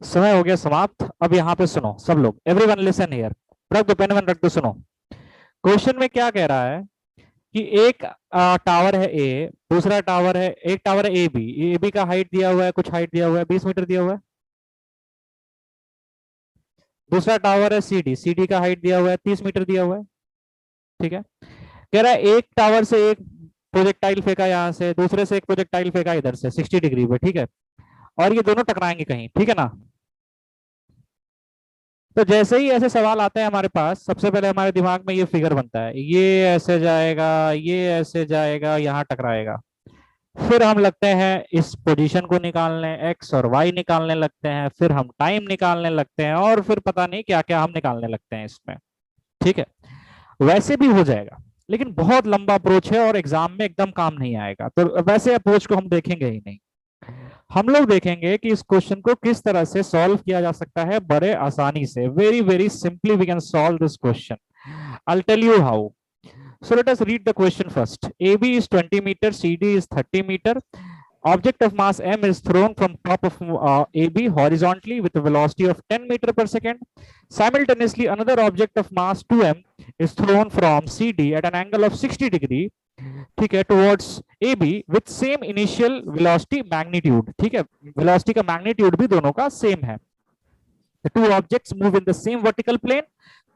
समय हो गया समाप्त। अब यहाँ पे सुनो सब लोग, एवरीवन लिसन हियर। रख दो पेन वेन, रख दो, सुनो। क्वेश्चन में क्या कह रहा है कि एक टावर है ए, दूसरा टावर है, एक टावर है ए बी का हाइट दिया हुआ है, कुछ हाइट दिया हुआ है, 20 मीटर दिया हुआ है। दूसरा टावर है सी डी का हाइट दिया हुआ है 30 मीटर दिया हुआ है। ठीक है। कह रहा है एक टावर से एक प्रोजेक्टाइल फेंका यहाँ से, दूसरे से एक प्रोजेक्टाइल फेंका इधर से 60 डिग्री पे। ठीक है। और ये दोनों टकराएंगे कहीं, ठीक है ना। तो जैसे ही ऐसे सवाल आते हैं हमारे पास, सबसे पहले हमारे दिमाग में ये फिगर बनता है, ये ऐसे जाएगा, ये ऐसे जाएगा, यहाँ टकराएगा। फिर हम लगते हैं इस पोजीशन को निकालने, एक्स और वाई निकालने लगते हैं, फिर हम टाइम निकालने लगते हैं, और फिर पता नहीं क्या क्या हम निकालने लगते हैं इसमें। ठीक है। वैसे भी हो जाएगा, लेकिन बहुत लंबा अप्रोच है और एग्जाम में एकदम काम नहीं आएगा, तो वैसे अप्रोच को हम देखेंगे ही नहीं। हम लोग देखेंगे कि इस क्वेश्चन को किस तरह से सॉल्व किया जा सकता है बड़े आसानी से। Very very simply we can solve this question. I'll tell you how. So let us read the question first. AB is 20 meter, CD is 30 meter. Object of mass M is thrown from top of AB horizontally with a velocity of 10 meter per second. Simultaneously, another object of mass 2M is thrown from CD at an angle of 60 degree, ठीक है, towards A B with same initial velocity magnitude. ठीक है, velocity का magnitude भी दोनों का same है। The two objects move in the same vertical plane,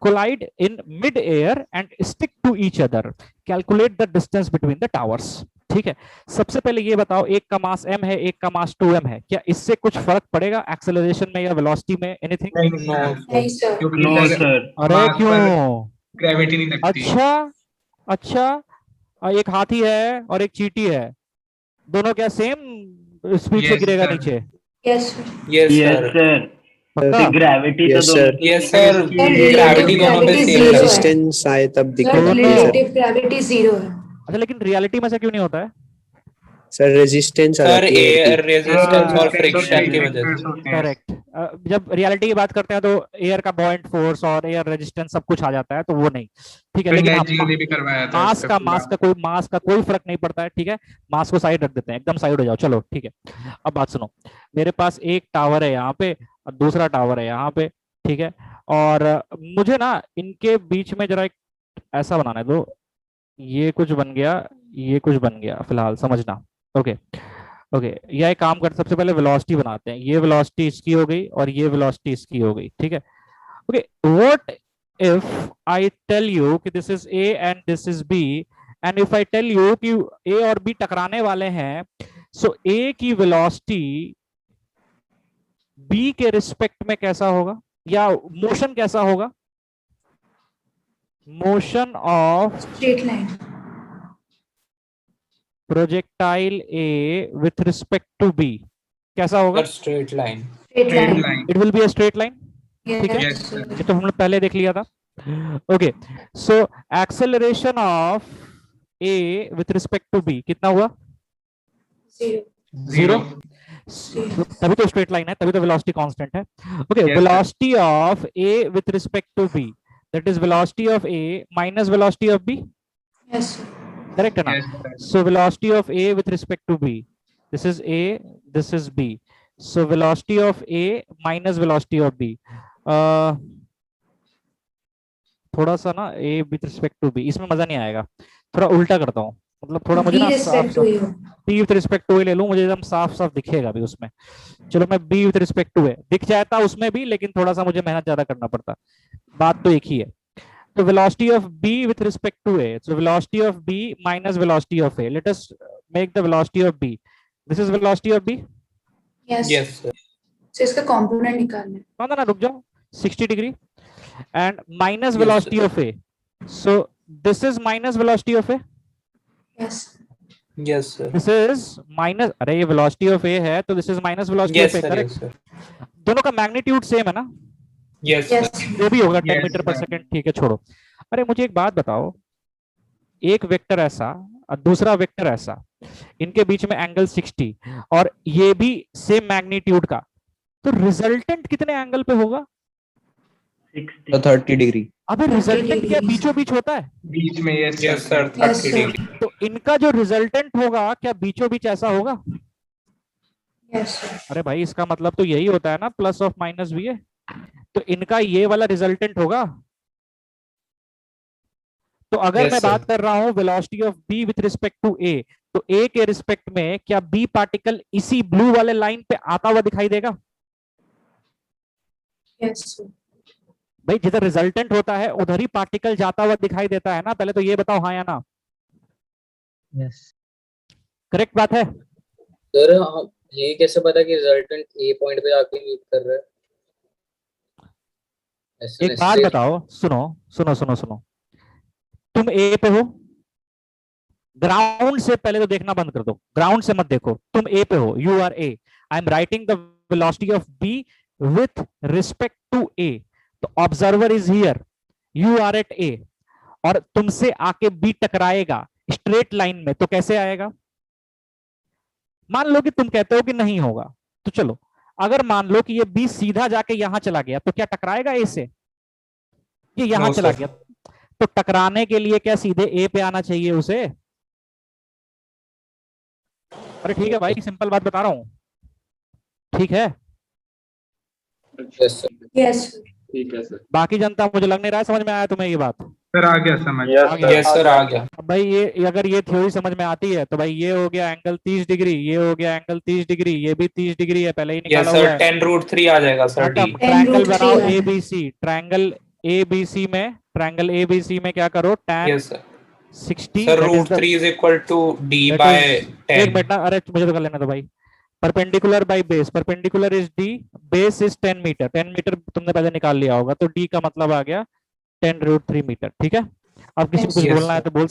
collide in mid-air and stick to each other. Calculate the distance between the towers. ठीक है। सबसे पहले ये बताओ, एक का मास m है, एक का मास 2m है, क्या इससे कुछ फर्क पड़ेगा एक्सेलरेशन में या वेलोसिटी में? एनीथिंग? नहीं सर, क्योंकि नो सर सर। अरे मास क्यों? पर ग्रेविटी नहीं लगती। अच्छा अच्छा, एक हाथी है और एक चींटी है, दोनों क्या सेम स्पीड से Yes, गिरेगा sir. नीचे? Yes sir, yes yes sir. Sir. पक्का? ग्रेविटी तो Yes, दोनों sir. की यस एक है, सर, इसकी ग्रेविटी relative दोनों पे gravity सेम zero लगता है। है। रेजिस्टेंस आए तब सर दिक्कत दोनों। होती है सर। रिलेटिव ग्रेविटी 0 है। अच्छा, लेकिन रियलिटी में से क्यों नहीं होता है? सर रेजिस्टेंस आ सर जाती है एयर की। रेजिस्टेंस और Resistance और फ्रिक्शन की वजह resistance से। होते हैं। करेक्ट। जब रियलिटी की बात करते हैं तो एयर का बॉयंट फोर्स और एयर रेजिस्टेंस सब कुछ आ जाता है, तो वो नहीं। ठीक है, फिर लेकिन हाँ, नेट जी ने भी करवाया था मास इसका का पूरा। मास का कोई फर्क नहीं पड़ता है। ठीक है, मास को साइड रख देते हैं, एकदम साइड हो जाओ, चलो ठीक है। अब बात सुनो, मेरे पास एक टावर है यहाँ पे और दूसरा टावर है यहाँ पे। ठीक है, और मुझे ना इनके बीच में जरा एक ऐसा बनाना है, तो ये कुछ बन गया, ये कुछ बन गया, फिलहाल समझना। ओके ओके, यह एक काम कर, सबसे पहले वेलोसिटी बनाते हैं। ये वेलोसिटी इसकी हो गई और ये वेलोसिटी इसकी हो गई। ठीक है। Okay, what if I tell you कि this is A and this is B, and if I tell you कि ए और बी टकराने वाले हैं, सो ए की वेलोसिटी बी के रिस्पेक्ट में कैसा होगा, या मोशन कैसा होगा? Motion of straight line. Projectile A with respect to B कैसा होगा? Sir straight line. Straight Straight line. line. It will be a straight line. ठीक है, Yes, sir. ये तो हमने पहले देख लिया था। Okay, so acceleration of A with respect to B कितना हुआ? 0। Zero. तभी तो स्ट्रेट लाइन है, तभी तो वेलोसिटी कांस्टेंट है। Okay, Yes, sir. Velocity of A with respect to B, that is velocity of A minus velocity of B, yes sir, correct है ना? Yes, sir. So velocity of A with respect to B. This is A, this is B. So velocity of A minus velocity of B. थोड़ा सा ना A with respect to B, इसमें मजा नहीं आएगा, थोड़ा उल्टा करता हूँ। मतलब थोड़ा मुझे ना respect to you. B with respect to A ले लूँ, मुझे एकदम साफ साफ दिखेगा भी उसमें। चलो मैं B with respect to A दिख जाता उसमें भी, लेकिन थोड़ा सा मुझे मेहनत ज्यादा करना पड़ता। बात तो एक ही है। So velocity of B with respect to A. So velocity of B minus velocity of A. Let us make the velocity of B. This is velocity of B. Yes yes sir. Sir, इसका component निकालना है। No, no, no, रुक जाओ। 60 degree and minus Yes, velocity sir. of A. So this is minus velocity of A. Yes yes sir. This is minus, अरे ये velocity of A है, तो this is minus velocity yes of A, sir. correct? Yes sir. दोनों का magnitude same है ना? Yes yes sir. जो भी होगा 10 Yes, मीटर पर sir. सेकंड। ठीक है, छोड़ो। अरे मुझे एक बात बताओ, एक वेक्टर ऐसा और दूसरा वेक्टर ऐसा, इनके बीच में एंगल 60 और ये भी सेम मैग्नीट्यूड का, तो रिजल्टेंट कितने एंगल पे होगा? 60। 30 डिग्री। अबे 30 रिजल्टेंट क्या degrees. बीचों बीच होता है? बीच में yes, yes sir. Sir. Yes, 30 sir. Degree. तो इनका जो रिजल्टेंट होगा क्या बीचों बीच ऐसा होगा? Yes, sir. अरे भाई इसका मतलब तो यही होता है ना, प्लस ऑफ माइनस बी ए, तो इनका ये वाला रिजल्टेंट होगा। तो अगर Yes, मैं sir. बात कर रहा हूं velocity of B with respect to A, तो ए के रिस्पेक्ट में क्या बी पार्टिकल इसी ब्लू वाले लाइन पे आता हुआ दिखाई देगा? Yes, sir. भाई जिधर रिजल्टेंट होता है उधर ही पार्टिकल जाता हुआ दिखाई देता है ना, पहले तो ये बताओ हाँ या ना। Yes. करेक्ट बात है? सर ये कैसे पता कि रिजल्टेंट ए पॉइंट पे आके मीट कर रहा है? ऐसा एक बात necessary- बताओ, सुनो सुनो सुनो सुनो, तुम ए पे हो, ग्राउंड से पहले तो देखना बंद कर दो, ग्राउंड से मत देखो, तुम ए पे हो, you are A, I am writing the velocity of B with respect to A, तो observer is here, you are at A, और तुमसे आके बी टकराएगा स्ट्रेट लाइन में, तो कैसे आएगा? मान लो कि तुम कहते हो कि नहीं होगा, तो चलो अगर मान लो कि ये बी सीधा जाके यहां चला गया, तो क्या टकराएगा ए से? ये यहां No, चला sir. गया, तो टकराने के लिए क्या सीधे ए पे आना चाहिए उसे? अरे ठीक है भाई, सिंपल बात बता रहा हूं, ठीक है? Yes, sir. Yes, sir. ठीक है सर। बाकी जनता, मुझे लग नहीं रहा है समझ में आया तुम्हें ये बात। सर आ गया समझ। आ गया। Yes, sir. आ गया। अब भाई ये अगर ये थ्योरी समझ में आती है तो भाई ये हो गया एंगल 30 डिग्री, ये हो गया एंगल 30 डिग्री, ये भी 30 डिग्री है, पहले ही Yes, निकाला sir. हुआ है। 10√3 आ जाएगा सर, D. मैडम ट्रायंगल 10√3 बनाओ है। एबीसी, ट्रायंगल एबीसी में, ट्रायंगल एबीसी में क्या करो, tan Yes, sir. 60 Sir, that is the- √3 is equal to D that by is- एक 10. मिनट ना, अरे मुझे तो कर लेना दो भाई। Perpendicular by base, perpendicular is D, base is 10 metre, 10 metre तुमने पहले निकाल लिया होगा, तो डी का मतलब आ गया 10√3 मीटर, ठीक है? अब किसी को कुछ Yes, बोलना है sir. तो बोल